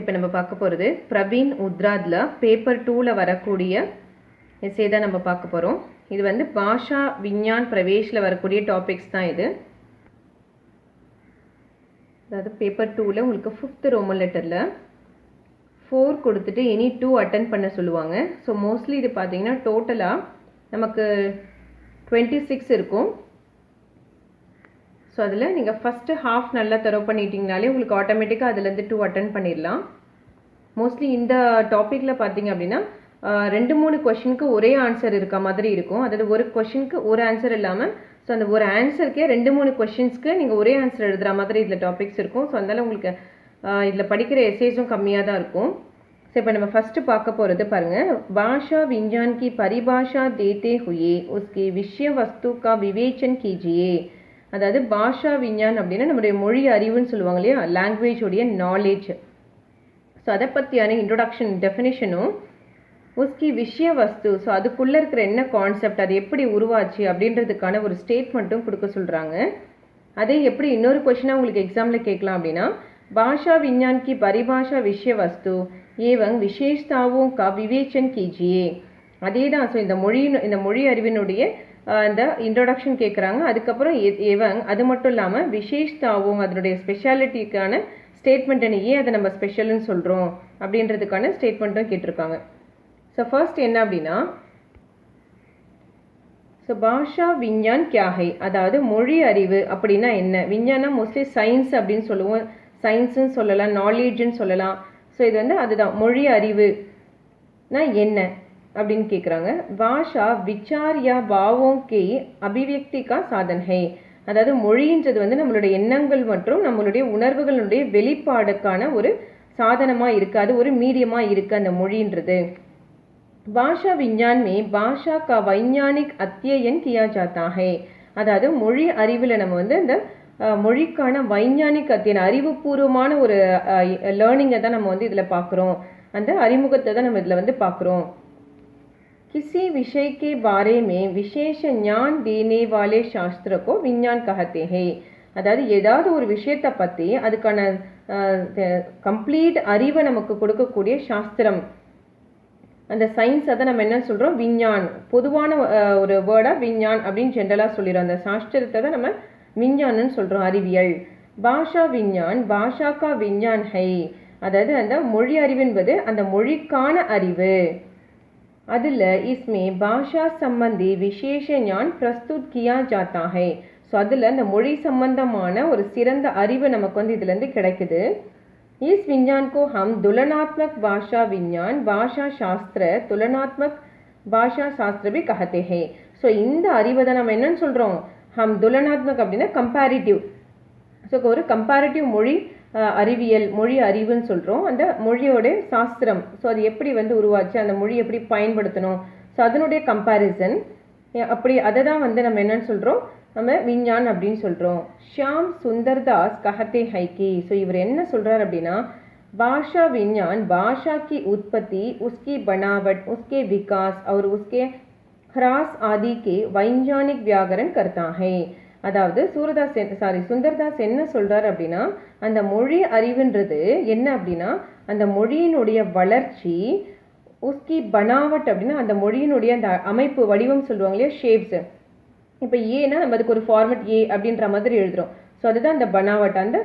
இப்போ நம்ம பார்க்க போகிறது பிரவீன் உத்ராத்ல பேப்பர் 2ல வரக்கூடிய எஸ்ஸே தான் நம்ம பார்க்க போகிறோம். இது வந்து பாஷா விஞ்ஞான் பிரவேஷில் வரக்கூடிய டாபிக்ஸ் தான் இது. அதாவது பேப்பர் 2ல உங்களுக்கு 5th ரோமன் லெட்டரில் 4 கொடுத்துட்டு எனி 2 அட்டன் பண்ண சொல்லுவாங்க. ஸோ மோஸ்ட்லி இது பார்த்தீங்கன்னா டோட்டலாக நமக்கு 26 இருக்கும். ஸோ அதில் நீங்கள் ஃபஸ்ட்டு ஹாஃப் நல்லா தரோ பண்ணிட்டீங்கனாலே உங்களுக்கு ஆட்டோமேட்டிக்காக அதுலேருந்து 2 அட்டன் பண்ணிடலாம். மோஸ்ட்லி இந்த டாப்பிக்கில் பார்த்தீங்க அப்படின்னா 2-3 கொஷினுக்கு ஒரே ஆன்சர் இருக்க மாதிரி இருக்கும். அதாவது ஒரு கொஷினுக்கு ஒரு ஆன்சர் இல்லாமல் ஸோ அந்த ஒரு ஆன்சருக்கே 2-3 கொஷின்ஸ்க்கு நீங்கள் ஒரே ஆன்சர் எழுதுகிற மாதிரி இதில் டாபிக்ஸ் இருக்கும். ஸோ அதனால் உங்களுக்கு இதில் படிக்கிற எஸ்ஸேஸும் கம்மியாக தான் இருக்கும். ஸோ இப்போ நம்ம ஃபஸ்ட்டு பார்க்க போகிறது பாருங்கள். பாஷா விஞ்ஞான் की परिभाषा देते हुए उसके विषय वस्तु का विवेचन कीजिए. அதாவது பாஷா விஞ்ஞான் அப்படின்னா நம்முடைய மொழி அறிவுன்னு சொல்லுவாங்க இல்லையா, லாங்குவேஜோடைய நாலேஜ். ஸோ அதை பற்றியான இன்ட்ரொடக்ஷன் டெஃபினிஷனும் உஸ்கி விஷய வஸ்து, ஸோ அதுக்குள்ளே இருக்கிற என்ன கான்செப்ட், அது எப்படி உருவாச்சு அப்படின்றதுக்கான ஒரு ஸ்டேட்மெண்ட்டும் கொடுக்க சொல்கிறாங்க. அதே எப்படி இன்னொரு கொஷினாக உங்களுக்கு எக்ஸாமில் கேட்கலாம் அப்படின்னா பாஷா விஞ்ஞான் की परिभाषा विषय वस्तु एवं विशेषताओं का विवेचन कीजिए. அதே தான். ஸோ இந்த மொழி அறிவினுடைய அந்த இன்ட்ரொடக்ஷன் கேட்குறாங்க. அதுக்கப்புறம் ஏவங் அது மட்டும் இல்லாமல் விசேஷ்தாவும் அதனுடைய ஸ்பெஷாலிட்டிக்கான ஸ்டேட்மெண்ட் என்ன, ஏன் அதை நம்ம ஸ்பெஷல்னு சொல்கிறோம் அப்படின்றதுக்கான ஸ்டேட்மெண்ட்டும் கேட்டிருக்காங்க. ஸோ ஃபர்ஸ்ட் என்ன அப்படின்னா ஸோ பாஷா விஞ்ஞான் கியா ஹை, அதாவது மொழி அறிவு அப்படின்னா என்ன. விஞ்ஞானம் மோஸ்ட்லி சயின்ஸ் அப்படின்னு சொல்லுவோம், சயின்ஸுன்னு சொல்லலாம், நாலேஜுன்னு சொல்லலாம். ஸோ இது வந்து அதுதான் மொழி அறிவுனா என்ன அப்படின்னு கேட்குறாங்க. பாஷா விச்சார் யா பாவோம் கே அபிவியக்தி கா சாதன் ஹை, அதாவது மொழின்றது வந்து நம்மளுடைய எண்ணங்கள் மற்றும் நம்மளுடைய உணர்வுகளுடைய வெளிப்பாடுக்கான ஒரு சாதனமாக இருக்குது, அது ஒரு மீடியமாக இருக்குது அந்த மொழின்றது. பாஷா விஞ்ஞான் மே பாஷா கா வைஞானிக் அத்தியன் கியா ஜாத்தா ஹை, அதாவது மொழி அறிவில் நம்ம வந்து அந்த மொழிக்கான வைஞானிக் அத்தியன் அறிவுபூர்வமான ஒரு லேர்னிங்கை தான் நம்ம வந்து இதில் பார்க்குறோம், அந்த அறிமுகத்தை தான் நம்ம இதில் வந்து பார்க்குறோம். किसी विषय के बारे में विशेष ज्ञान देने वाले शास्त्र को विज्ञान कहते हैं. அதாவது ஏதாவது ஒரு விஷயத்தை பற்றி அதுக்கான கம்ப்ளீட் அறிவை நமக்கு கொடுக்கக்கூடிய சாஸ்திரம், அந்த சயின்ஸ் அதை நம்ம என்ன சொல்கிறோம், விஞ்ஞான். பொதுவான ஒரு வேர்டாக விஞ்ஞான் அப்படின்னு ஜென்ரலாக சொல்லிடுறோம். அந்த சாஸ்திரத்தை தான் நம்ம விஞ்ஞான்னு சொல்கிறோம், அறிவியல். பாஷா விஞ்ஞான் பாஷா கா விஞ்ஞான் ஹை, அதாவது அந்த மொழி அறிவு என்பது அந்த மொழிக்கான அறிவு. அதில் இஸ்மே பாஷா சம்பந்தி விசேஷ ஞான் பிரஸ்துத் கியா ஜாத்தா ஹை, ஸோ அதில் அந்த மொழி சம்பந்தமான ஒரு சிறந்த அறிவு நமக்கு வந்து இதுலேருந்து கிடைக்குது. इस विज्ञान को हम तुलनात्मक भाषा विज्ञान भाषा शास्त्र तुलनात्मक भाषा शास्त्र भी कहते हैं. ஸோ இந்த அறிவை தான் நம்ம என்னன்னு சொல்கிறோம், ஹம் துலனாத்மக் அப்படின்னா கம்பேரிட்டிவ். ஸோ ஒரு கம்பேரிட்டிவ் மொழி அறிவியல், மொழி அறிவுன்னு சொல்கிறோம். அந்த மொழியோட சாஸ்திரம், ஸோ அது எப்படி வந்து உருவாச்சு, அந்த மொழி எப்படி பயன்படுத்தணும், ஸோ அதனுடைய கம்பேரிசன், அப்படி அதை தான் வந்து நம்ம என்னன்னு சொல்கிறோம், நம்ம விஞ்ஞான் அப்படின்னு சொல்கிறோம். ஷியாம் சுந்தர்தாஸ் கஹத்தே ஹைக்கி, ஸோ இவர் என்ன சொல்கிறார் அப்படின்னா பாஷா விஞ்ஞான் பாஷா की उत्पत्ति उसकी बनावट उसके विकास और उसके ह्रास आदि के वैज्ञानिक व्याकरण करता है. அதாவது சுந்தர்தாஸ் என்ன சொல்கிறார் அப்படின்னா அந்த மொழி அறிவுன்றது என்ன அப்படின்னா அந்த மொழியினுடைய வளர்ச்சி, உஸ்கி பனாவட் அப்படின்னா அந்த மொழியினுடைய அந்த அமைப்பு, வடிவம் சொல்லுவாங்க இல்லையா, ஷேப்ஸ். இப்போ ஏன்னா நம்ம அதுக்கு ஒரு ஃபார்மெட் ஏ அப்படின்ற மாதிரி எழுதுகிறோம். ஸோ அதுதான் அந்த பனாவட், அந்த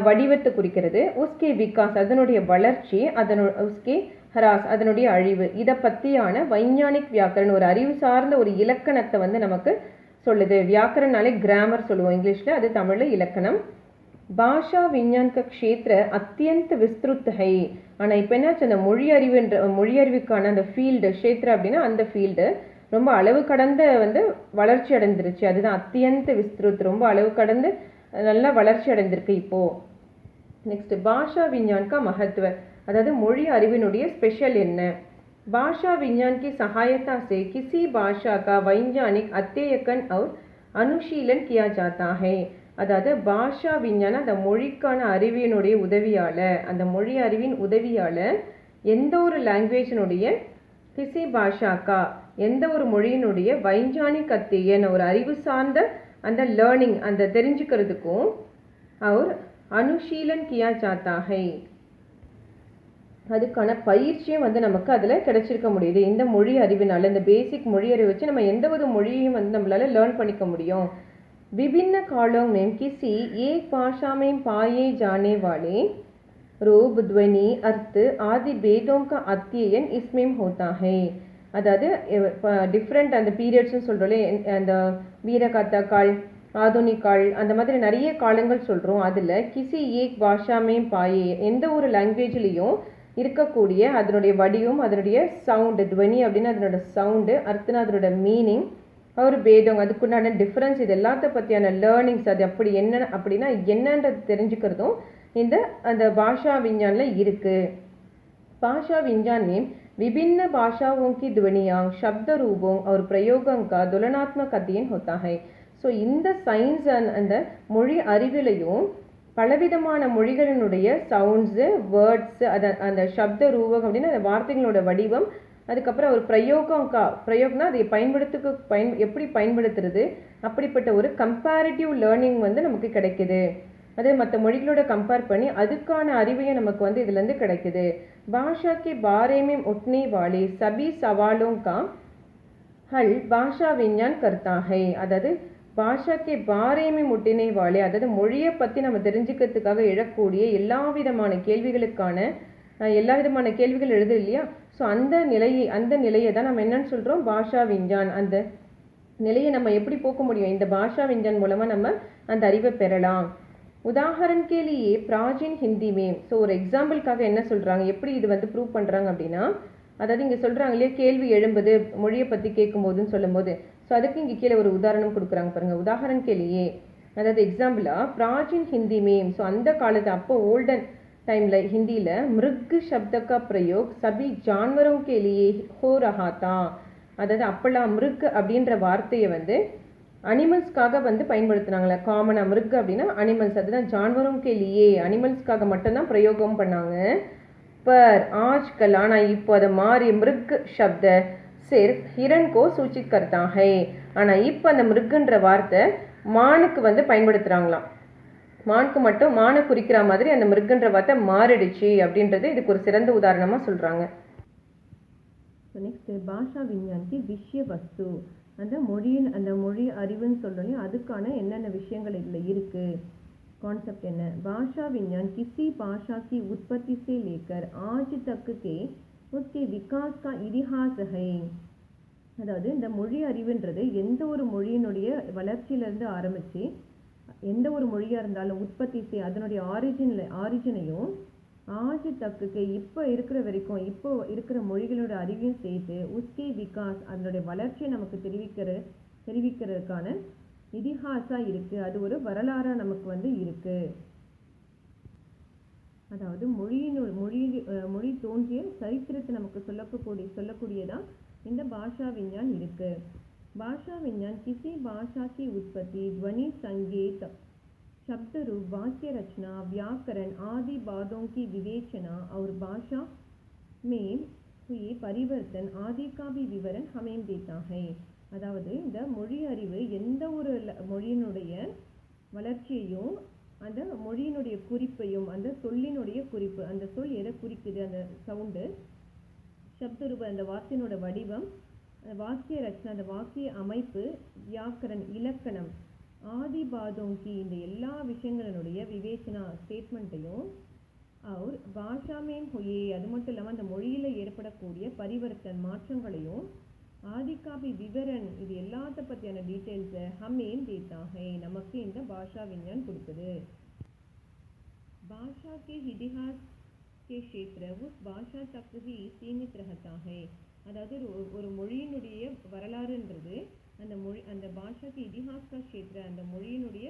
வடிவத்தை குறிக்கிறது. உஸ்கே விகாஸ் அதனுடைய வளர்ச்சி, உஸ்கே ஹராஸ் அதனுடைய அழிவு. இதை பற்றியான வைஞானிக் வியாக்கரன், ஒரு அறிவு சார்ந்த ஒரு இலக்கணத்தை வந்து நமக்கு சொல்லுது. வியாக்கரனாலே கிராமர் சொல்லுவோம் இங்கிலீஷில், அது தமிழில் இலக்கணம். பாஷா விஞ்ஞான் க க்ஷேத்ர அத்தியந்த விஸ்திருத் ஹை, ஆனால் இப்போ என்னாச்சு அந்த மொழி அறிவுக்கான அந்த ஃபீல்டு, க்ஷேத்ர அப்படின்னா அந்த ஃபீல்டு ரொம்ப அளவு கடந்த வந்து வளர்ச்சி அடைஞ்சிருச்சு. அதுதான் அத்தியந்த விஸ்திருத், ரொம்ப அளவு கடந்து நல்லா வளர்ச்சி அடைந்திருக்கு இப்போது. நெக்ஸ்ட் பாஷா விஞ்ஞான் கா மகத்துவ, அதாவது மொழி அறிவினுடைய ஸ்பெஷல் என்ன. भाषा विज्ञान की सहायता से किसी भाषा का वैज्ञानिक अध्ययन और अनुशीलन किया जाता है. அதாவது பாஷா விஞ்ஞான அந்த மொழிக்கான அறிவினுடைய உதவியால், அந்த மொழி அறிவின் உதவியால் எந்த ஒரு லாங்குவேஜினுடைய கிசி பாஷாக்கா எந்த ஒரு மொழியினுடைய வைஞ்ஞானிக் அத்தியன் ஒரு அறிவு சார்ந்த அந்த லேர்னிங் அந்த தெரிஞ்சுக்கிறதுக்கும் அவர் அனுஷீலன் கியா ஜாத்தா ஹை. அதுக்கான பயிற்சியும் வந்து நமக்கு அதில் கிடைச்சிருக்க முடியுது. இந்த மொழி அறிவினால, இந்த பேசிக் மொழி அறிவு வச்சு நம்ம எந்த ஒரு மொழியையும் வந்து நம்மளால லேர்ன் பண்ணிக்க முடியும். विभिन्न कालों में किसी एक भाषा में पाए जाने वाले रूप, ध्वनि, अर्थ आदि भेदों का अध्ययन इसमें होता है. அதாவது டிஃப்ரெண்ட் அந்த பீரியட்ஸ்னு சொல்கிறோம்ல, அந்த வீரகாத்தா கால், ஆதுனிக் கால், அந்த மாதிரி நிறைய காலங்கள் சொல்கிறோம். அதில் கிசி ஏக் பாஷாமே பாயே, எந்த ஒரு லாங்குவேஜ்லேயும் இருக்கக்கூடிய அதனுடைய வடிவம், அதனுடைய சவுண்டு, துவனி அப்படின்னா அதனோட சவுண்டு, அர்த்தனா அதனோட மீனிங், ஒரு பேதம், அதுக்குண்டான டிஃப்ரென்ஸ், இது எல்லாத்த பற்றியான லேர்னிங்ஸ், அது அப்படி என்ன அப்படின்னா என்னன்றது தெரிஞ்சுக்கிறதும் இந்த அந்த பாஷா விஞ்ஞானில் இருக்குது. भाषा विज्ञान में विभिन्न भाषाओं की ध्वनियाँ, शब्द रूपों और प्रयोगों का तुलनात्मक अध्ययन होता है. ஸோ இந்த சயின்ஸ் அந்த மொழி அறிவிலையும் பலவிதமான மொழிகளினுடைய சவுண்ட்ஸு, வேர்ட்ஸு, அந்த சப்த ரூபம் அப்படின்னா அந்த வார்த்தைகளோட வடிவம், அதுக்கப்புறம் ஒரு பிரயோகம்னா அதை எப்படி பயன்படுத்துறது, அப்படிப்பட்ட ஒரு கம்பேரிட்டிவ் லேர்னிங் வந்து நமக்கு கிடைக்குது. அது மற்ற மொழிகளோட கம்பேர் பண்ணி அதுக்கான அறிவையும் நமக்கு வந்து இதுலேருந்து கிடைக்குது. भाषा के बारे में उठने वाले सभी सवालों का हल भाषा विज्ञान करता है. அதாவது பாஷா கே பாரேமே முட்டினை வாலே, அதாவது மொழியை பற்றி நம்ம தெரிஞ்சுக்கிறதுக்காக எழக்கூடிய எல்லா விதமான கேள்விகள் எழுது இல்லையா. ஸோ அந்த நிலையை தான் நம்ம என்னன்னு சொல்கிறோம், பாஷா விஞ்ஞான். அந்த நிலையை நம்ம எப்படி போக்க முடியும், இந்த பாஷா விஞ்ஞான் மூலமாக நம்ம அந்த அறிவை பெறலாம். உதாரணம் के लिए प्राचीन हिंदी में, ஸோ ஒரு எக்ஸாம்பிளுக்காக என்ன சொல்கிறாங்க, எப்படி இது வந்து ப்ரூவ் பண்ணுறாங்க அப்படின்னா, அதாவது இங்கே சொல்கிறாங்க இல்லையா, கேள்வி எழும்புது மொழியை பற்றி கேட்கும்போதுன்னு சொல்லும்போது, ஸோ அதுக்கு இங்கே கீழே ஒரு உதாரணம் கொடுக்குறாங்க பாருங்கள். உதாரணம் के लिए, அதாவது எக்ஸாம்பிளாக பிராச்சீன் ஹிந்தி में, ஸோ அந்த காலத்து அப்போ ஓல்டன் டைமில் ஹிந்தியில் மிருக் சப்த கா பிரயோக் சபி ஜான்வரோं के लिए हो रहा था. அதாவது அப்பெல்லாம் மிருக் அப்படின்ற வார்த்தையை வந்து அனிமல்ஸ்க்காக வந்து பயன்படுத்தினாங்களே. காமனாக மிருக் அப்படின்னா அனிமல்ஸ், அதுதான் ஜான்வரும் கேலியே, அனிமல்ஸ்க்காக மட்டும்தான் பிரயோகம் பண்ணாங்க. பர் ஆஜ்கல், ஆனால் இப்போ அதை மாறி மிருக் சப்த சிர்ஃப் ஹிரண் கோ சூச்சித் கர்த்தா ஹை. ஆனால் இப்போ அந்த மிருக்குன்ற வார்த்தை மானுக்கு வந்து பயன்படுத்துகிறாங்களாம். மானுக்கு மட்டும், மானை குறிக்கிற மாதிரி அந்த மிருக்குன்ற வார்த்தை மாறிடுச்சு அப்படின்றது இதுக்கு ஒரு சிறந்த உதாரணமாக சொல்கிறாங்க. நெக்ஸ்ட் பாஷா விஞ்ஞானி விஷய வஸ்து, அந்த மொழி அறிவுன்னு சொல்கிறோம், அதுக்கான என்னென்ன விஷயங்கள் இதில் இருக்குது, கான்செப்ட் என்ன. பாஷா விஞ்ஞான் किसी भाषा की उत्पत्ति से लेकर आज तक के उसके विकास का इतिहास है. அதாவது இந்த மொழி அறிவுன்றது எந்த ஒரு மொழியினுடைய வளர்ச்சியிலேருந்து ஆரம்பித்து, எந்த ஒரு மொழியாக இருந்தாலும் உற்பத்தி அதனுடைய ஆரிஜினையும் ஆஜ் தக்குக்கு இப்போ இருக்கிற வரைக்கும், இப்போ இருக்கிற மொழிகளோட அறிவையும் சேர்த்து உஸ்கே விகாஸ் அதனுடைய வளர்ச்சியை நமக்கு தெரிவிக்கிறதுக்கான இதிஹாஸா இருக்குது. அது ஒரு வரலாறாக நமக்கு வந்து இருக்குது. அதாவது மொழி தோன்றிய சரித்திரத்தை நமக்கு சொல்லக்கூடியதான் இந்த பாஷா விஞ்ஞான் இருக்குது. பாஷா விஞ்ஞான் किसी भाषा की उत्पत्ति, ध्वनि, संगीत, शब्द रूप, वाक्य रचना, व्याकरण आदि बातों की विवेचना और भाषा में हुए परिवर्तन आदि का भी विवरण हमें देता है. அதாவது இந்த மொழி அறிவு எந்த ஒரு மொழியினுடைய வளர்ச்சியையும், அந்த மொழியினுடைய குறிப்பையும், அந்த சொல்லினுடைய குறிப்பு, அந்த சொல் எதை குறிக்குது, அந்த சவுண்டு, சப்தரூப அந்த வார்த்தையினோட வடிவம், அந்த வாக்கிய ரச்சனை அந்த வாக்கிய அமைப்பு, வியாக்கரன் இலக்கணம், ஆதி பாதோங்கி இந்த எல்லா விஷயங்களினுடைய விவேச்சனா ஸ்டேட்மெண்ட்டையும், அவர் பாஷாமேம் ஹொயே அது மட்டும் இல்லாமல் அந்த மொழியில் ஏற்படக்கூடிய பரிவர்த்தன் மாற்றங்களையும், ஆதிகாபி விவரன் இது எல்லாத்த பற்றியான டீட்டெயில்ஸை ஹமேம் தேத்தாக நமக்கு இந்த பாஷா விஞ்ஞான் கொடுக்குது. பாஷா கே இதிஹாஸ் கே க்ஷேத்ர உஸ் பாஷா தக் ஹி சீமித் ரஹதா ஹை. அதாவது ஒரு மொழியினுடைய வரலாறுன்றது அந்த பாஷாக்கு இதிஹாஸ் கா க்ஷேத்ர அந்த மொழியினுடைய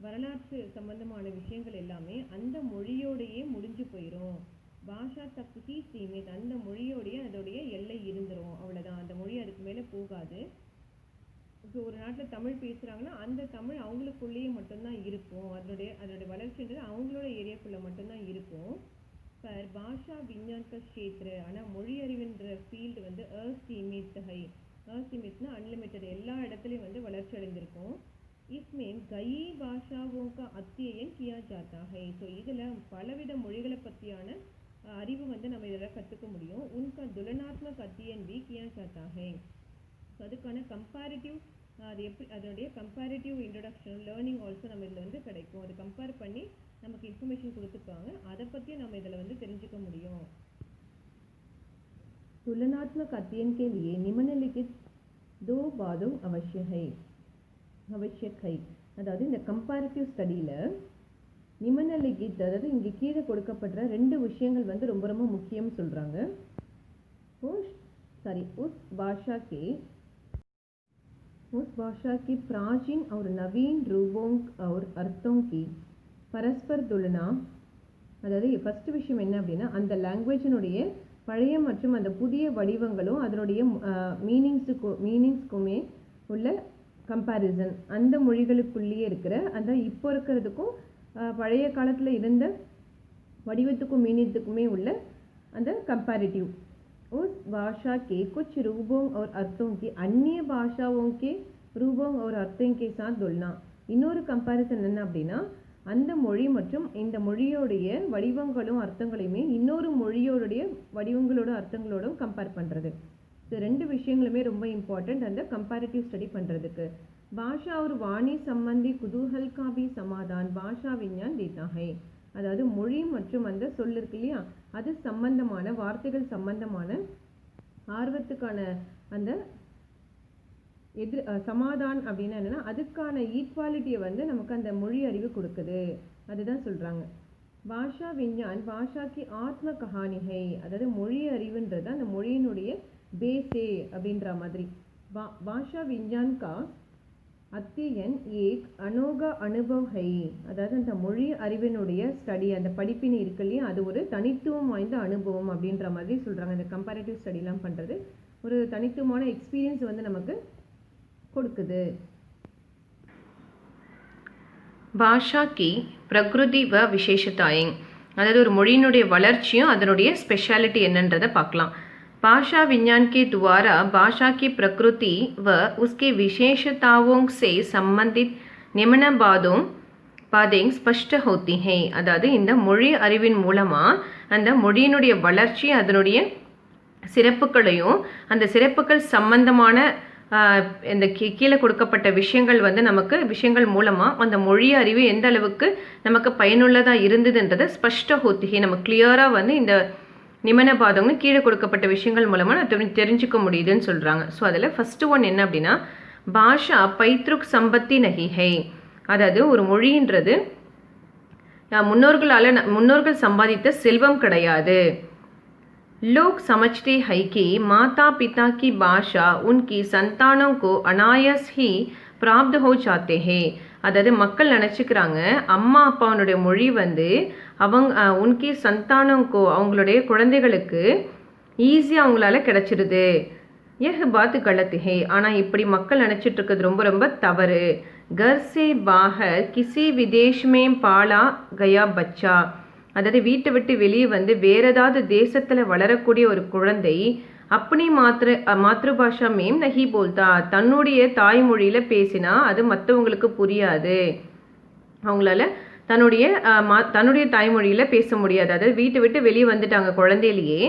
வரலாற்று சம்பந்தமான விஷயங்கள் எல்லாமே அந்த மொழியோடையே முடிஞ்சு போயிடும். பாஷா தக்கு சீமித் அந்த மொழியோடைய அதோடைய எல்லை இருந்துரும், அவ்வளோதான். அந்த மொழி அதுக்கு மேலே போகாது. இப்போ ஒரு நாட்டில் தமிழ் பேசுகிறாங்கன்னா அந்த தமிழ் அவங்களுக்குள்ளேயே மட்டும்தான் இருக்கும். அதனுடைய வளர்ச்சின்றது அவங்களோட ஏரியாக்குள்ளே மட்டும்தான் இருக்கும். பர் பாஷா விஞ்ஞான் கா க்ஷேத்ர, ஆனால் மொழி அறிவுன்ற ஃபீல்டு வந்து அசீமித் ஹை. அசீமித்னா அன்லிமிட்டட், எல்லா இடத்துலையும் வந்து வளர்ச்சி அடைந்திருக்கும். इसमें कई भाषाओं का अध्ययन किया जाता है. ஸோ இதில் பலவித மொழிகளை பற்றியான அறிவு வந்து நம்ம இதில் கற்றுக்க முடியும். உன்கா துலனாத்மக் அத்தியன் भी किया जाता है. ஸோ அதுக்கான கம்பேரிட்டிவ் அது எப்படி அதனுடைய கம்பேரிட்டிவ் இன்ட்ரொடக்ஷன் லேர்னிங் ஆல்சோ நம்ம இதில் வந்து கிடைக்கும். அது கம்பேர் பண்ணி நமக்கு இன்ஃபர்மேஷன் கொடுத்துருக்காங்க, அதை பற்றியும் நம்ம இதில் வந்து தெரிஞ்சுக்க முடியும். तुलनात्मक अध्ययन के लिए निम्नलिखित 2 बातों आवश्यक है. அதாவது இந்த கம்பேரிட்டிவ் ஸ்டடியில் நிமனலிகித் அதாவது இங்கே கீழே கொடுக்கப்பட்ட 2 விஷயங்கள் வந்து ரொம்ப ரொம்ப முக்கியம் சொல்கிறாங்க. उस भाषा की प्राचीन और नवीन रूपों और अर्थों की परस्पर तुलना. அதாவது ஃபஸ்ட்டு விஷயம் என்ன அப்படின்னா அந்த லாங்குவேஜினுடைய பழைய மற்றும் அந்த புதிய வடிவங்களும் அதனுடைய மீனிங்ஸுக்குமே உள்ள கம்பேரிசன். அந்த மொழிகளுக்குள்ளேயே இருக்கிற அந்த இப்போ இருக்கிறதுக்கும் பழைய காலத்தில் இருந்த வடிவத்துக்கும் மீனிங்ஸுக்குமே உள்ள அந்த கம்பேரிட்டிவ். उस भाषा के कुछ रूपों और अर्थों की अन्य भाषाओं के रूपों और अर्थों के साथ तुलना. இன்னொரு கம்பேரிசன் என்ன அப்படின்னா அந்த மொழி மற்றும் இந்த மொழியோடைய வடிவங்களும் அர்த்தங்களையுமே இன்னொரு மொழியோடைய வடிவங்களோட அர்த்தங்களோடும் கம்பேர் பண்ணுறது. இது 2 விஷயங்களுமே ரொம்ப இம்பார்ட்டண்ட் அந்த கம்பேரிட்டிவ் ஸ்டடி பண்ணுறதுக்கு. பாஷா और वाणी संबंधी कुतूहल का भी समाधान भाषा विज्ञान देता है. அதாவது மொழி மற்றும் அந்த சொல் இருக்கு இல்லையா, அது சம்பந்தமான வார்த்தைகள் சம்பந்தமான ஆர்வத்துக்கான அந்த சமாதான் அப்படின்னா என்னென்னா அதுக்கான ஈக்குவாலிட்டியை வந்து நமக்கு அந்த மொழி அறிவு கொடுக்குது. அதுதான் சொல்கிறாங்க. பாஷா விஞ்ஞான் பாஷாக்கு ஆத்ம கஹானிகை. அதாவது மொழி அறிவுன்றது அந்த மொழியினுடைய பேஸே அப்படின்ற மாதிரி. பாஷா விஞ்ஞான் கா அத்தியன் ஏக் அனோகா அனுபவ் ஹை. அதாவது அந்த மொழி அறிவினுடைய ஸ்டடி அந்த படிப்பினை இருக்கு இல்லையா, அது ஒரு தனித்துவம் வாய்ந்த அனுபவம் அப்படின்ற மாதிரி சொல்கிறாங்க. இந்த கம்பேரிட்டிவ் ஸ்டடிலாம் பண்ணுறது ஒரு தனித்துவமான எக்ஸ்பீரியன்ஸ் வந்து நமக்கு கொடுக்குது. பாஷா கி பிரகிருதி வ விசேஷதாயிங். அதாவது ஒரு மொழியினுடைய வளர்ச்சியும் அதனுடைய ஸ்பெஷாலிட்டி என்னன்றதை பார்க்கலாம். भाषा विज्ञान के द्वारा भाषा की प्रकृति व उसके विशेषताओं से संबंधित निम्न बातें स्पष्ट होती हैं. அதாவது இந்த மொழி அறிவின் மூலமாக அந்த மொழியினுடைய வளர்ச்சி அதனுடைய சிறப்புகளையும் அந்த சிறப்புகள் சம்பந்தமான இந்த கீழே கொடுக்கப்பட்ட விஷயங்கள் வந்து நமக்கு விஷயங்கள் மூலமாக அந்த மொழி அறிவு எந்த அளவுக்கு நமக்கு பயனுள்ளதாக இருந்ததுன்றதை ஸ்பஷ்ட ஹோத்திகை நம்ம கிளியராக வந்து இந்த நிமன பாதம்னு கீழே கொடுக்கப்பட்ட விஷயங்கள் மூலமாக நான் தெரிஞ்சுக்க முடியுதுன்னு சொல்கிறாங்க. ஸோ அதில் ஃபஸ்ட்டு ஒன் என்ன அப்படின்னா பாஷா பைத்ருக் சம்பத்தி நகிஹை. அதாவது ஒரு மொழின்றது முன்னோர்கள் சம்பாதித்த செல்வம் கிடையாது. लोग समझते हैं कि माता पिता की भाषा उनकी संतानों को अनायास ही प्राप्त हो जाते हैं. அதாவது மக்கள் நினச்சிக்கிறாங்க அம்மா அப்பாவுடைய மொழி வந்து உன்கி சந்தானங்கோ அவங்களுடைய குழந்தைகளுக்கு ஈஸியாக அவங்களால கிடச்சிருது. यह बात गलत है. ஆனால் இப்படி மக்கள் நினச்சிட்டு இருக்கிறது ரொம்ப ரொம்ப தவறு. घर से बाहर किसी विदेश में पाला गया बच्चा. அதாவது வீட்டை விட்டு வெளியே வந்து வேற ஏதாவது தேசத்தில் வளரக்கூடிய ஒரு குழந்தை அப்படி மாத்ருபாஷா மேம் நஹி போல்தா. தன்னுடைய தாய்மொழியில் பேசினா அது மற்றவங்களுக்கு புரியாது. அவங்களால தன்னுடைய தாய்மொழியில் பேச முடியாது. அதாவது வீட்டை விட்டு வெளியே வந்துட்டாங்க குழந்தையிலேயே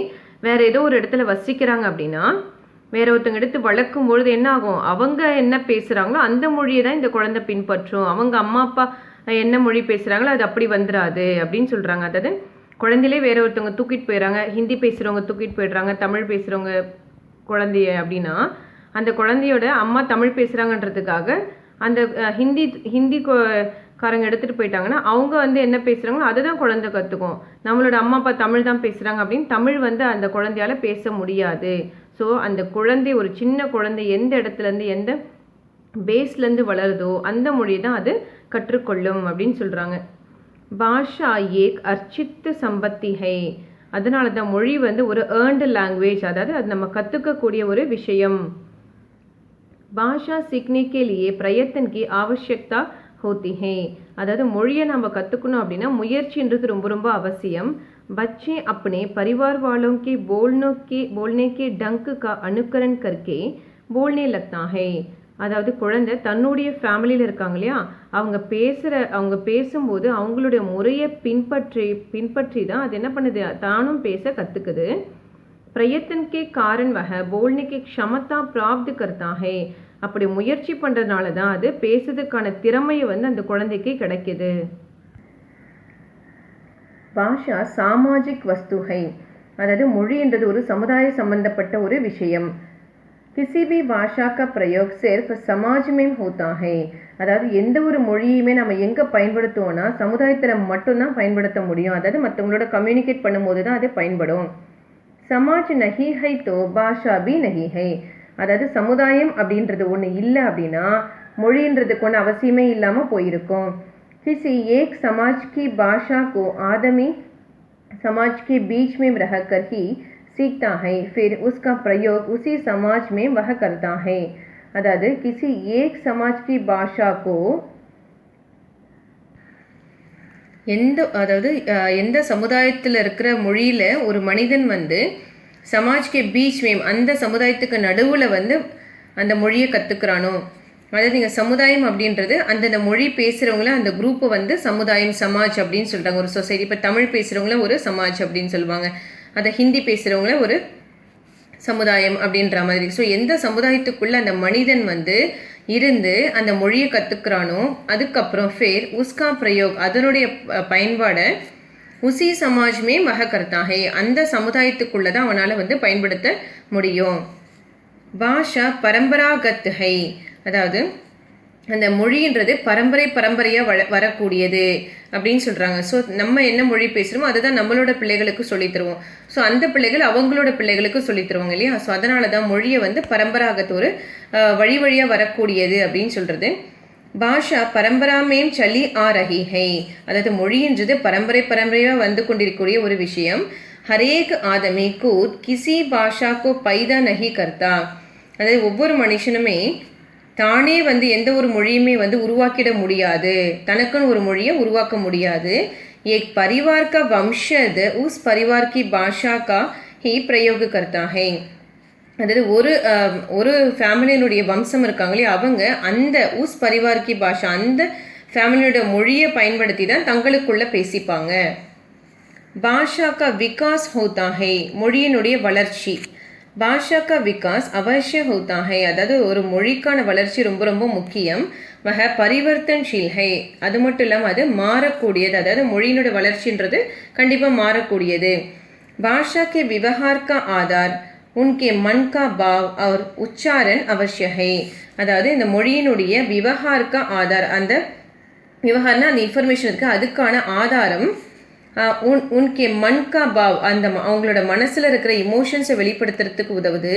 வேற ஏதோ ஒரு இடத்துல வசிக்கிறாங்க அப்படின்னா வேற ஒருத்தங்க எடுத்து வளர்க்கும் பொழுது என்ன ஆகும், அவங்க என்ன பேசுகிறாங்களோ அந்த மொழியை தான் இந்த குழந்தை பின்பற்றும். அவங்க அம்மா அப்பா என்ன மொழி பேசுகிறாங்களோ அது அப்படி வந்துடாது அப்படின்னு சொல்கிறாங்க. அதாவது குழந்தையிலே வேற ஒருத்தவங்க தூக்கிட்டு போயிடறாங்க, ஹிந்தி பேசுகிறவங்க தூக்கிட்டு போயிடுறாங்க, தமிழ் பேசுகிறவங்க குழந்தைய அப்படின்னா அந்த குழந்தையோட அம்மா தமிழ் பேசுகிறாங்கன்றதுக்காக அந்த ஹிந்திக்காரங்க எடுத்துகிட்டு போயிட்டாங்கன்னா அவங்க வந்து என்ன பேசுகிறாங்களோ அதை தான் குழந்தை கற்றுக்கும். நம்மளோட அம்மா அப்பா தமிழ் தான் பேசுகிறாங்க அப்படின்னு தமிழ் வந்து அந்த குழந்தையால் பேச முடியாது. ஸோ அந்த குழந்தை ஒரு சின்ன குழந்தை எந்த இடத்துலேருந்து எந்த பேஸ்லேருந்து வளருதோ அந்த மொழி தான் அது கற்றுக்கொள்ளும் அப்படின்னு சொல்கிறாங்க. பாஷா ஏக் அர்ச்சித்து சம்பத்தி ஹை. அதனால தான் மொழி வந்து ஒரு ஏர்ன்டு லாங்குவேஜ், அதாவது அது நம்ம கற்றுக்கக்கூடிய ஒரு விஷயம். பாஷா सीखने के लिए प्रयत्न की आवश्यकता होती है. அதாவது மொழியை நம்ம கற்றுக்கணும் அப்படின்னா முயற்சின்றது ரொம்ப ரொம்ப அவசியம். बच्चे अपने परिवार वालों के बोलने के ढंग का अनुकरण करके बोलने लगता है. அதாவது குழந்தை தன்னுடைய ஃபேமிலியில் இருக்காங்க இல்லையா, அவங்க பேசும்போது அவங்களுடைய முறையை பின்பற்றி தான் அது என்ன பண்ணுது, தானும் பேச கற்றுக்குது. प्रयत्न के कारण वह बोलने की क्षमता प्राप्त करता है. அப்படி முயற்சி பண்ணுறதுனால தான் அது பேசுறதுக்கான திறமையை வந்து அந்த குழந்தைக்கு கிடைக்கிது. பாஷா சாமாஜிக் வஸ்து है, அதாவது மொழின்றது ஒரு சமுதாய சம்பந்தப்பட்ட ஒரு விஷயம். किसी भी भाषा का प्रयोग सिर्फ समाज में होता है. அதாவது எந்த ஒரு மொழியுமே நம்ம எங்கே பயன்படுத்துவோம்னா சமுதாயத்தில் மட்டும்தான் பயன்படுத்த முடியும். அதாவது மற்றவங்களோட கம்யூனிகேட் பண்ணும்போது தான் அது பயன்படும். சமாஜ் நஹி ஹை தோ பாஷா பி நஹி ஹை. அதாவது சமுதாயம் அப்படின்றது ஒன்று இல்லை அப்படின்னா மொழின்றதுக்கு ஒன்று அவசியமே இல்லாமல் போயிருக்கும். किसी एक समाज की भाषा को आदमी समाज के बीच में रहकर ही सीखता है, फिर उसका प्रयोग उसी समाज में वह करता है. अदाद किसी एक समाज की भाषा को எந்த சமுதாயத்தில் இருக்கிற மொழியில் ஒரு மனிதன் வந்து சமாஜ்கே பீச் மேம் அந்த சமுதாயத்துக்கு நடுவில் வந்து அந்த மொழியை கற்றுக்கிறானோ, அதாவது நீங்கள் சமுதாயம் அப்படின்றது அந்தந்த மொழி பேசுகிறவங்கள அந்த குரூப்பை வந்து சமுதாயம் சமாஜ் அப்படின்னு சொல்கிறாங்க. ஒரு சொசைட்டி, இப்போ தமிழ் பேசுகிறவங்கள ஒரு சமாஜ் அப்படின்னு சொல்லுவாங்க, அதை ஹிந்தி பேசுகிறவங்கள ஒரு சமுதாயம் அப்படின்ற மாதிரி. ஸோ எந்த சமுதாயத்துக்குள்ளே அந்த மனிதன் வந்து இருந்து அந்த மொழியை கற்றுக்கிறானோ அதுக்கப்புறம் ஃபேர் உஸ்கா பிரயோக் அதனுடைய பயன்பாடை உசி சமாஜ்மே வக கர்த்தாஹே அந்த சமுதாயத்துக்குள்ளே தான் அவனால் வந்து பயன்படுத்த முடியும். பாஷா பரம்பராகத் ஹை, அதாவது அந்த மொழின்றது பரம்பரையாக வரக்கூடியது அப்படின்னு சொல்கிறாங்க. ஸோ நம்ம என்ன மொழி பேசுகிறோமோ அதுதான் நம்மளோட பிள்ளைகளுக்கு சொல்லித்தருவோம். ஸோ அந்த பிள்ளைகள் அவங்களோட பிள்ளைகளுக்கு சொல்லித்தருவாங்க இல்லையா. ஸோ அதனால தான் மொழியை வந்து பரம்பராகத்து ஒரு வழியாக வரக்கூடியது அப்படின்னு சொல்கிறது. பாஷா பரம்பராமேம் சலி ஆ ரஹி ஹை, அதாவது மொழின்றது பரம்பரையாக வந்து கொண்டிருக்கக்கூடிய ஒரு விஷயம். ஹரேக் ஆதமி கூத் கிசி பாஷா கோ பைதா நஹி கர்த்தா, அதாவது ஒவ்வொரு மனுஷனுமே தானே வந்து எந்த ஒரு மொழியுமே வந்து உருவாக்கிட முடியாது, தனக்குன்னு ஒரு மொழியை உருவாக்க முடியாது. ஏக் परिवार का वंशज उस परिवार की भाषा का ही प्रयोग करता है. அதாவது ஒரு ஃபேமிலியினுடைய வம்சம் இருக்காங்களே அவங்க அந்த உஸ் परिवार की भाषा அந்த ஃபேமிலியோட மொழியை பயன்படுத்தி தான் தங்களுக்குள்ள பேசிப்பாங்க. பாஷா கா விகாஸ் ஹோதா ஹை, மொழியினுடைய வளர்ச்சி. பாஷா கா விகாஸ் அவசிய ஹோதா ஹை, அதாவது ஒரு மொழிக்கான வளர்ச்சி ரொம்ப ரொம்ப முக்கியம். வக பரிவர்த்தன்ஷீல் ஹை, அது மட்டும் இல்லாமல் அது மாறக்கூடியது, அதாவது மொழியினுடைய வளர்ச்சின்றது கண்டிப்பாக மாறக்கூடியது. பாஷா கே விவகார் கா ஆதார் உன்கே மன் கா பாவ் और உச்சாரன் அவசிய ஹை, அதாவது இந்த மொழியினுடைய விவகார் கா ஆதார், அந்த விவகாரம்னா அந்த இன்ஃபர்மேஷன் இருக்குது அதுக்கான ஆதாரம் உன்கே மன் கா பாவ் அந்த அவங்களோட மனசில் இருக்கிற இமோஷன்ஸை வெளிப்படுத்துறதுக்கு உதவுது.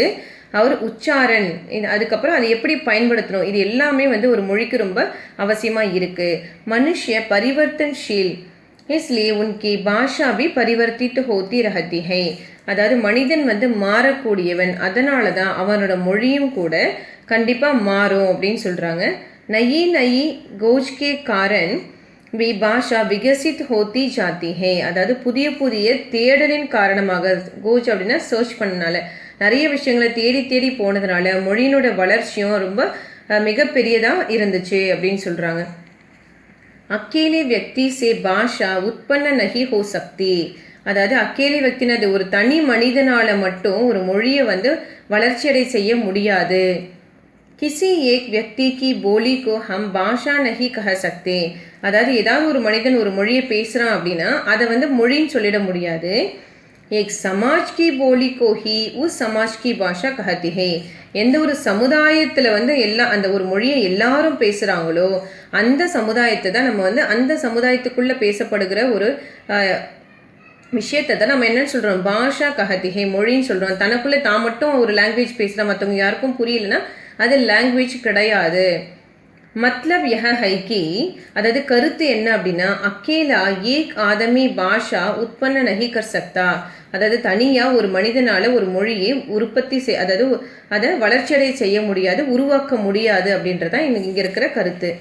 அவர் உச்சாரன், அதுக்கப்புறம் அதை எப்படி பயன்படுத்தணும், இது எல்லாமே வந்து ஒரு மொழிக்கு ரொம்ப அவசியமாக இருக்குது. மனுஷ்ய பரிவர்த்தன்ஷீல் इसलिए उनकी भाषा भी परिवर्तित होती रहती है, அதாவது மனிதன் வந்து மாறக்கூடியவன், அதனால தான் அவனோட மொழியும் கூட கண்டிப்பாக மாறும் அப்படின்னு சொல்கிறாங்க. நயி நயி கோஜ் கே காரன் வி பாஷா விகசித் ஹோத்தி ஜாத்தி ஹே, அதாவது புதிய தேடலின் காரணமாக, கோஜ் அப்படின்னா சர்ச் பண்ணனால நிறைய விஷயங்களை தேடி போனதுனால மொழியினோட வளர்ச்சியும் ரொம்ப மிகப்பெரியதாக இருந்துச்சு அப்படின்னு சொல்கிறாங்க. அக்கேலி வியக்தி சே பாஷா உற்பன்ன நஹி ஹோ சக்தி, அதாவது அக்கேலி வியக்தின்னு அது ஒரு தனி மனிதனால் மட்டும் ஒரு மொழியை வந்து வளர்ச்சியடை செய்ய முடியாது. கிசி ஏக் வியக்தி கி போலி கோ ஹம் பாஷா நஹி கஹ சக்தே, அதாவது ஏதாவது ஒரு மனிதன் ஒரு மொழியை பேசுகிறான் அப்படின்னா அதை வந்து மொழின்னு சொல்லிட முடியாது. ஏக் சமாஜ் கி போலி கோ ஹி உஸ் சமாஜ் கி பாஷா கஹத்தி ஹே, எந்த ஒரு சமுதாயத்தில் வந்து அந்த ஒரு மொழியை எல்லாரும் பேசுகிறாங்களோ அந்த சமுதாயத்தை தான் நம்ம வந்து அந்த சமுதாயத்துக்குள்ளே பேசப்படுகிற ஒரு விஷயத்தை தான் நம்ம என்னன்னு சொல்கிறோம், பாஷா கஹத்திஹே மொழின்னு சொல்கிறோம். தனக்குள்ளே தான் மட்டும் ஒரு லாங்குவேஜ் பேசுகிற மற்றவங்க யாருக்கும் புரியலன்னா அது லாங்குவேஜ் கிடையாது. மத்லப் யஹ ஹைக்கி, அதாவது கருத்து என்ன அப்படின்னா அக்கேலா ஏக் ஆதமி பாஷா உற்பன்ன நஹி கர் சக்தா, அதாவது தனியாக ஒரு மனிதனால் ஒரு மொழியை உற்பத்தி அதாவது அதை வளர்ச்சியடை செய்ய முடியாது, உருவாக்க முடியாது அப்படின்றதான் இங்கே இருக்கிற கருத்து.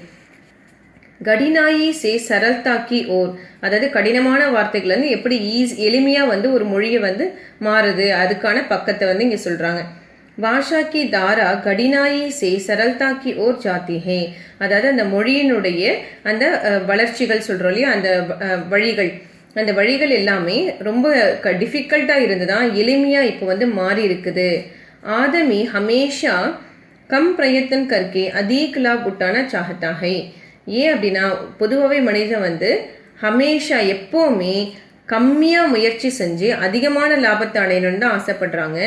கடினாயி சே சரல்தாக்கி ஓர், அதாவது கடினமான வார்த்தைகள் வந்து எப்படி எளிமையாக வந்து ஒரு மொழியை வந்து மாறுது அதுக்கான பக்கத்தை வந்து இங்கே சொல்கிறாங்க. பாஷா கி தாரா கடினாயி சே சரல்தா கி ஓர் ஜாத்தி ஹே. அதாவது அந்த மொழியினுடைய அந்த வளர்ச்சிகள் சொல்கிறோம் இல்லையா, அந்த வழிகள், அந்த வழிகள் எல்லாமே ரொம்ப டிஃபிகல்ட்டாக இருந்துதான் எளிமையாக இப்போ வந்து மாறி இருக்குது. ஆதமி ஹமேஷா கம் பிரயத்தன் கர்க்கே அதீக் லாப் உட்டானா சாஹத்தா ஹை. ஏன் அப்படின்னா பொதுவாகவே மனிதன் வந்து ஹமேஷா எப்போவுமே கம்மியாக முயற்சி செஞ்சு அதிகமான லாபத்தை அடையணும்னு தான் ஆசைப்படுறாங்க.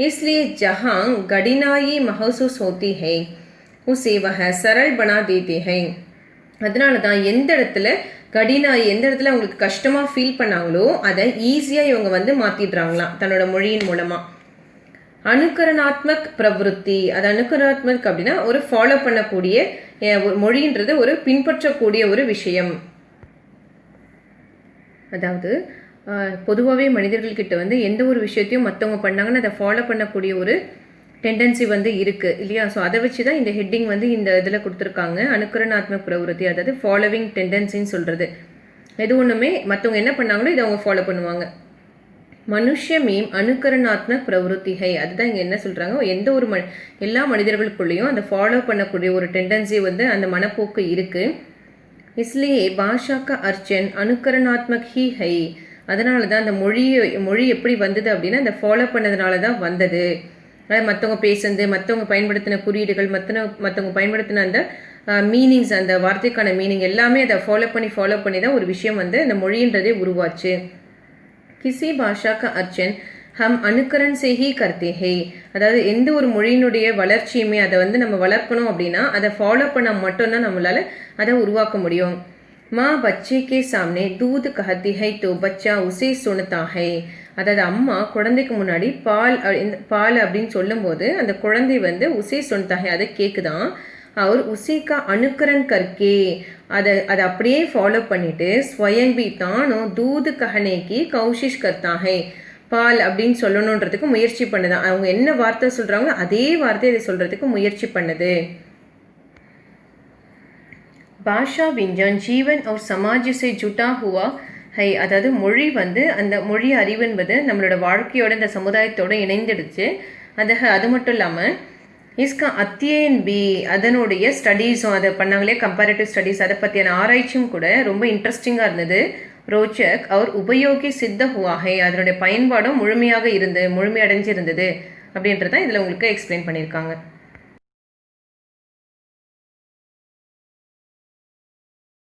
इसलिए जहाँ கடினாயி மஹசூஸ் ஹோத்தி ஹை உசே வஹ சரல் பனா தேதே ஹை. அதனால தான் எந்த இடத்துல கடினாயி, எந்த இடத்துல அவங்களுக்கு கஷ்டமாக ஃபீல் பண்ணாங்களோ அதை ஈஸியாக இவங்க வந்து மாற்றிடுறாங்களாம் தன்னோட மொழியின் மூலமாக. அனுகரணாத்மக் பிரவருத்தி, அது அனுகரணாத்மக் அப்படின்னா ஒரு ஃபாலோ பண்ணக்கூடிய ஒரு மொழின்றது ஒரு பின்பற்றக்கூடிய ஒரு விஷயம். அதாவது பொதுவாகவே மனிதர்கள்கிட்ட வந்து எந்த ஒரு விஷயத்தையும் மற்றவங்க பண்ணாங்கன்னு அதை ஃபாலோ பண்ணக்கூடிய ஒரு டெண்டன்சி வந்து இருக்குது இல்லையா. ஸோ அதை வச்சு தான் இந்த ஹெட்டிங் வந்து இந்த இதில் கொடுத்துருக்காங்க. அனுகரணாத்மக் பிரவருத்தி, அதாவது ஃபாலோவிங் டெண்டன்சின்னு சொல்கிறது. எது ஒன்றுமே மற்றவங்க என்ன பண்ணாங்களோ இதை அவங்க ஃபாலோ பண்ணுவாங்க. மனுஷ்ய மீம் அனுகரணாத்மக் பிரவருத்தி ஹை. அதுதான் இங்கே என்ன சொல்கிறாங்க, எந்த ஒரு எல்லா மனிதர்களுக்குள்ளேயும் அந்த ஃபாலோ பண்ணக்கூடிய ஒரு டெண்டன்சி வந்து அந்த மனப்போக்கு இருக்குது. இஸ்லியே பாஷா கா அர்ச்சன் அனுகரணாத்மக் ஹி ஹை. அதனால தான் அந்த மொழி எப்படி வந்தது அப்படின்னா அந்த ஃபாலோ பண்ணதுனால தான் வந்தது. அதாவது மற்றவங்க பேசுனது, மற்றவங்க பயன்படுத்தின குறியீடுகள், மற்றவங்க பயன்படுத்தின அந்த மீனிங்ஸ், அந்த வார்த்தைக்கான மீனிங் எல்லாமே அதை ஃபாலோ பண்ணி தான் ஒரு விஷயம் வந்து அந்த மொழின்றதே உருவாச்சு. கிசி பாஷா கா அர்ச்சன் ஹம் அனுகரன் சே ஹி கர்த்தே ஹே. அதாவது எந்த ஒரு மொழியினுடைய வளர்ச்சியுமே அதை வந்து நம்ம வளர்க்கணும் அப்படின்னா அதை ஃபாலோ பண்ணால் மட்டும்தான் நம்மளால் அதை உருவாக்க முடியும். माँ बच्चे के सामने दूध कहती है तो बच्चा उसे सुनता है. அதாவது அம்மா குழந்தைக்கு முன்னாடி பால் அப்படின்னு சொல்லும்போது அந்த குழந்தை வந்து உசே சுனத்தாகே அதை கேட்குதான். அவர் உசேக்கா அனுகரன் கர்க்கே அதை அப்படியே ஃபாலோ பண்ணிட்டு ஸ்வயம் பி தானும் தூது கஹனேக்கு கௌஷிஷ் கர்த்தாகே. பால் அப்படின்னு சொல்லணுன்றதுக்கு முயற்சி பண்ணுதான். அவங்க என்ன வார்த்தை சொல்கிறாங்களோ அதே வார்த்தையை அதை சொல்கிறதுக்கு முயற்சி பண்ணுது. பாஷா விஞ்ஞான் ஜீவன் और समाज से जुटा हुआ है. அதாவது மொழி வந்து அந்த மொழி அறிவு என்பது நம்மளோட வாழ்க்கையோட இந்த சமுதாயத்தோடு இணைந்துடுச்சு. அது மட்டும் இல்லாமல் இஸ்கா அத்தியன் பி, அதனுடைய ஸ்டடீஸும் அதை பண்ணாங்களே கம்பேரிட்டிவ் ஸ்டடீஸ், அதை பற்றியான ஆராய்ச்சியும் கூட ரொம்ப இன்ட்ரெஸ்டிங்காக இருந்தது. ரோச்சக் அவர் உபயோகி சித்த ஹுவாகை, அதனுடைய பயன்பாடும் முழுமையடைஞ்சிருந்தது அப்படின்றத இதில் உங்களுக்கு எக்ஸ்பிளைன் பண்ணியிருக்காங்க.